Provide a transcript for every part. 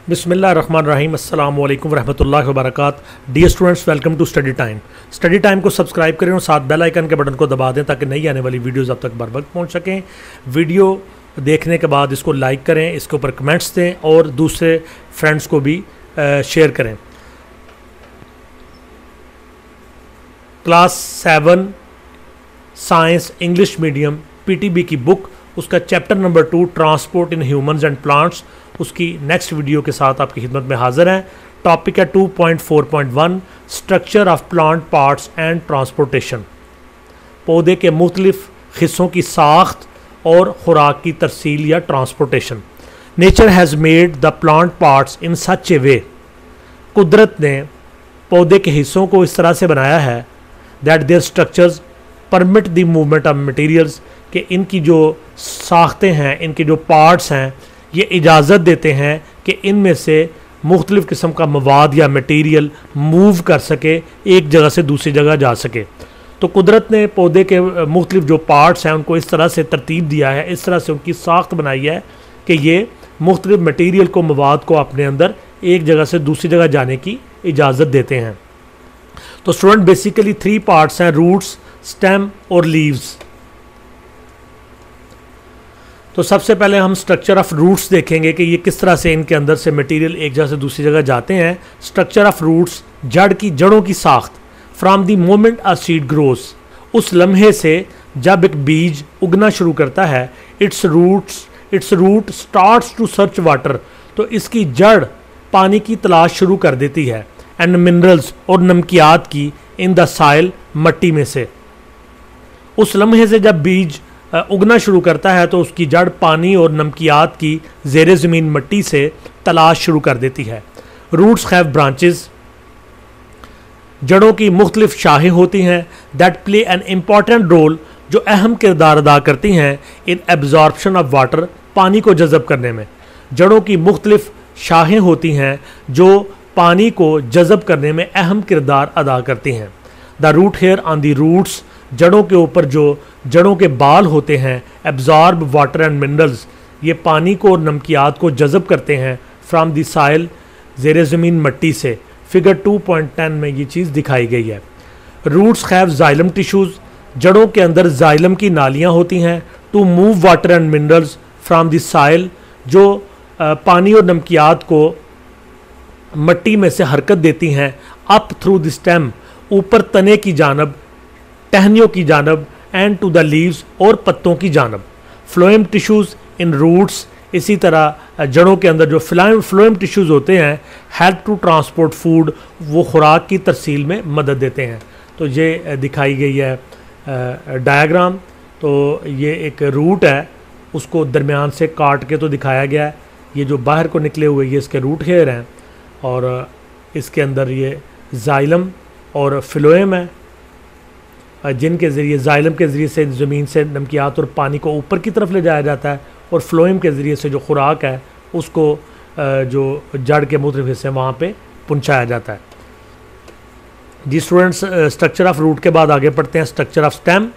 बिस्मिल्लाहिर्रहमानिर्रहीम अस्सलाम वालेकुम वरहमतुल्लाहि वबरकातुहू। Dear students, welcome to Study Time. Study Time को सब्सक्राइब करें और साथ बेल आइकन के बटन को दबा दें ताकि नई आने वाली वीडियोस अब तक बर वक्त पहुँच सकें। वीडियो देखने के बाद इसको लाइक करें, इसके ऊपर कमेंट्स दें और दूसरे फ्रेंड्स को भी शेयर करें। Class 7 science English medium PTB की बुक, उसका chapter number 2 transport in humans and plants, उसकी नेक्स्ट वीडियो के साथ आपकी खिदमत में हाजिर हैं। टॉपिक है 2.4.1 structure of plant parts and transportation. पौधे के मुख्तलिफ हिस्सों की साख्त और खुराक की तरसील या transportation. Nature has made the plant parts in such a way. कुदरत ने पौधे के हिस्सों को इस तरह से बनाया है that their structures permit the movement of materials, कि इनकी जो साख्तें हैं, इनके जो पार्ट्स हैं, ये इजाज़त देते हैं कि इनमें से मुख्तलिफ़ किस्म का मवाद या मटीरियल मूव कर सके, एक जगह से दूसरी जगह जा सके। तो कुदरत ने पौधे के मुख्तलिफ़ जो पार्ट्स हैं उनको इस तरह से तरतीब दिया है, इस तरह से उनकी साख्त बनाई है कि ये मुख्तलिफ़ मटीरियल को, मवाद को अपने अंदर एक जगह से दूसरी जगह जाने की इजाज़त देते हैं। तो स्टूडेंट बेसिकली 3 पार्ट्स हैं, रूट्स, स्टेम और लीव्स। तो सबसे पहले हम स्ट्रक्चर ऑफ रूट्स देखेंगे कि ये किस तरह से इनके अंदर से मटेरियल एक जगह से दूसरी जगह जाते हैं। स्ट्रक्चर ऑफ रूट्स, जड़ों की साख्त। From the moment a seed grows, उस लम्हे से जब एक बीज उगना शुरू करता है, its root starts to search water, तो इसकी जड़ पानी की तलाश शुरू कर देती है, एंड मिनरल्स और नमकियात की, इन द साइल मट्टी में से। उस लम्हे से जब बीज उगना शुरू करता है तो उसकी जड़ पानी और नमकियात की ज़ेरे ज़मीन मट्टी से तलाश शुरू कर देती है। रूट्स हैव ब्रांचेस, जड़ों की मुख्तलिफ शाखें होती हैं, that play an important role, जो अहम किरदार अदा करती हैं इन एब्जॉर्प्शन ऑफ वाटर, पानी को जज़ब करने में। जड़ों की मुख्तलिफ शाखें होती हैं जो पानी को जज़ब करने में अहम किरदार अदा करती हैं। The root hair on the roots, जड़ों के ऊपर जो जड़ों के बाल होते हैं, एब्जॉर्ब वाटर एंड मिनरल्स, ये पानी को और नमकियात को जज़ब करते हैं, फ्राम द साइल, ज़ेरे ज़मीन मट्टी से। फिगर 2.10 में ये चीज़ दिखाई गई है। रूट्स हैव जाइलम टिश्यूज़, जड़ों के अंदर जाइलम की नालियाँ होती हैं, to move water and minerals from the soil, जो पानी और नमकियात को मट्टी में से हरकत देती हैं, अप थ्रू द स्टेम, ऊपर तने की जानब, टहनियों की जानब, एंड टू द लीव्स, और पत्तों की जानब। फ्लोएम टिश्यूज़ इन रूट्स, इसी तरह जड़ों के अंदर जो फ्लोएम टिश्यूज़ होते हैं, हेल्प टू ट्रांसपोर्ट फूड, वो खुराक की तरसील में मदद देते हैं। तो ये दिखाई गई है डायग्राम। तो ये एक रूट है, उसको दरमियान से काट के तो दिखाया गया है। ये जो बाहर को निकले हुए ये इसके रूट हेयर हैं, और इसके अंदर ये जाइलम और फ्लोएम है, जिनके ज़रिए, जाइलम के ज़रिए से ज़मीन से नमकियात और पानी को ऊपर की तरफ ले जाया जाता है, और फ्लोएम के ज़रिए से जो खुराक है उसको जो जड़ के मुख्तलिफ हिस्से वहाँ पे पहुँचाया जाता है। जी स्टूडेंट्स, स्ट्रक्चर ऑफ रूट के बाद आगे पढ़ते हैं स्ट्रक्चर ऑफ स्टेम।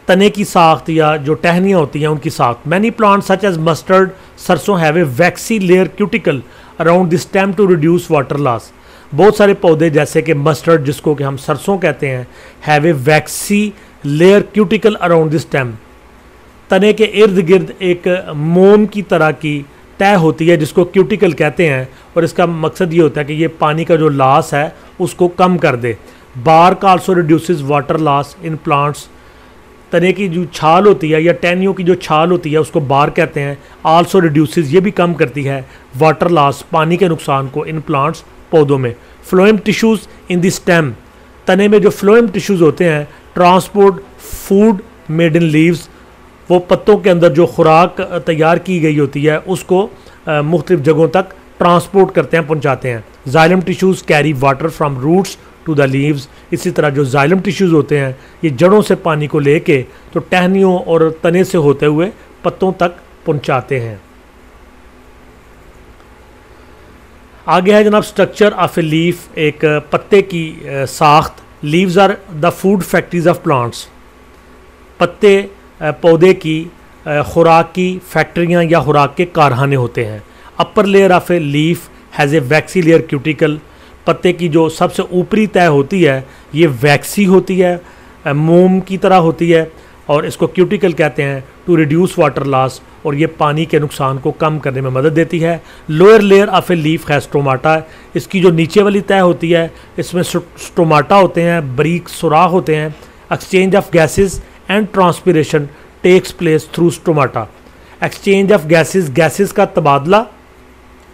तने की साख्त या जो टहनियाँ होती हैं उनकी साख्त। Many plant such as mustard, सरसों, have a waxy layer cuticle around the stem to reduce water loss. बहुत सारे पौधे जैसे कि मस्टर्ड, जिसको कि हम सरसों कहते हैं, have a waxy layer cuticle around the stem, तने के इर्द गिर्द एक मोम की तरह की तय होती है जिसको क्यूटिकल कहते हैं, और इसका मकसद ये होता है कि ये पानी का जो लॉस है उसको कम कर दे। Bark also reduces water loss in plants, तने की जो छाल होती है या टहनियों की जो छाल होती है उसको बार कहते हैं। आल्सो रिड्यूसेस, ये भी कम करती है वाटर लॉस, पानी के नुकसान को, इन प्लांट्स, पौधों में। Phloem tissues in the stem, तने में जो फ्लोएम टिश्यूज़ होते हैं, transport food made in leaves, वो पत्तों के अंदर जो खुराक तैयार की गई होती है उसको मुख्तलिफ जगहों तक ट्रांसपोर्ट करते हैं, पहुंचाते हैं। Xylem tissues carry water from roots to the leaves, इसी तरह जो जाइलम टिश्यूज़ होते हैं ये जड़ों से पानी को लेके तो टहनियों और तने से होते हुए पत्तों तक पहुंचाते हैं। आगे है जनाब स्ट्रक्चर ऑफ ए लीफ, एक पत्ते की साख्त। Leaves are the food factories of plants, पत्ते पौधे की खुराक की फैक्ट्रियाँ या खुराक के कारखाने होते हैं। Upper layer of a leaf has a waxy layer cuticle, पत्ते की जो सबसे ऊपरी तय होती है ये वैक्सी होती है, मोम की तरह होती है, और इसको क्यूटिकल कहते हैं। टू रिड्यूस वाटर लॉस, और ये पानी के नुकसान को कम करने में मदद देती है। Lower layer of a leaf है स्टोमाटा, इसकी जो नीचे वाली तय होती है इसमें स्टोमाटा होते हैं, बारीक सुराख होते हैं। Exchange of gases and transpiration takes place through stomata, exchange of gases का तबादला,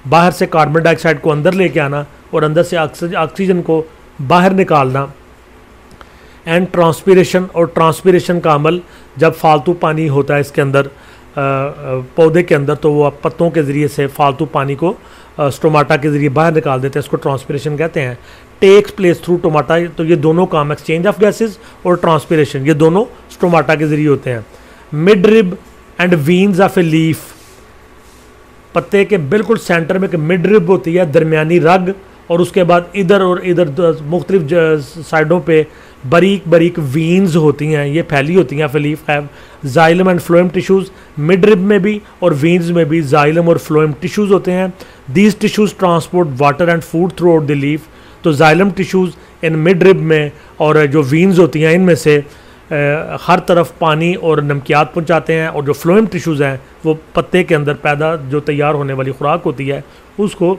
बाहर से कार्बन डाइऑक्साइड को अंदर लेके आना और अंदर से ऑक्सीजन को बाहर निकालना। एंड ट्रांसपिरेशन, और ट्रांसपिरेशन का अमल जब फालतू पानी होता है इसके अंदर पौधे के अंदर, तो वो पत्तों के ज़रिए से फालतू पानी को स्टोमाटा के ज़रिए बाहर निकाल देते हैं, इसको ट्रांसपिरेशन कहते हैं। टेक्स प्लेस थ्रू टोमाटा, तो ये दोनों काम एक्सचेंज ऑफ गैसेस और ट्रांसपिरेशन ये दोनों स्टोमाटा के ज़रिए होते हैं। Mid rib and veins of a leaf, पत्ते के बिल्कुल सेंटर में एक मिड रिब होती है, दरमियानी रग, और उसके बाद इधर और इधर मुख्तलिफ साइडों पे बारीक बारीक वीन्स होती हैं, ये फैली होती हैं। Leaf have xylem and phloem tissues, mid rib में भी और वीन्स में भी जाइलम और फ्लोएम टिश्यूज़ होते हैं। These tissues transport water and food throughout the leaf, तो xylem tissues in mid rib में और जो वीन्स होती हैं इनमें से हर तरफ पानी और नमकियात पहुँचाते हैं, और जो फ्लोएम टिश्यूज़ हैं वो पत्ते के अंदर पैदा जो तैयार होने वाली खुराक होती है उसको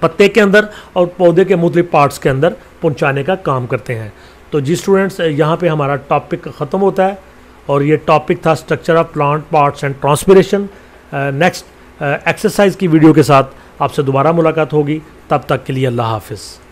पत्ते के अंदर और पौधे के मुख्तलिफ पार्ट्स के अंदर पहुंचाने का काम करते हैं। तो जी स्टूडेंट्स, यहाँ पे हमारा टॉपिक ख़त्म होता है, और ये टॉपिक था structure of plant parts and transpiration. Next exercise की वीडियो के साथ आपसे दोबारा मुलाकात होगी, तब तक के लिए अल्लाह हाफिज़।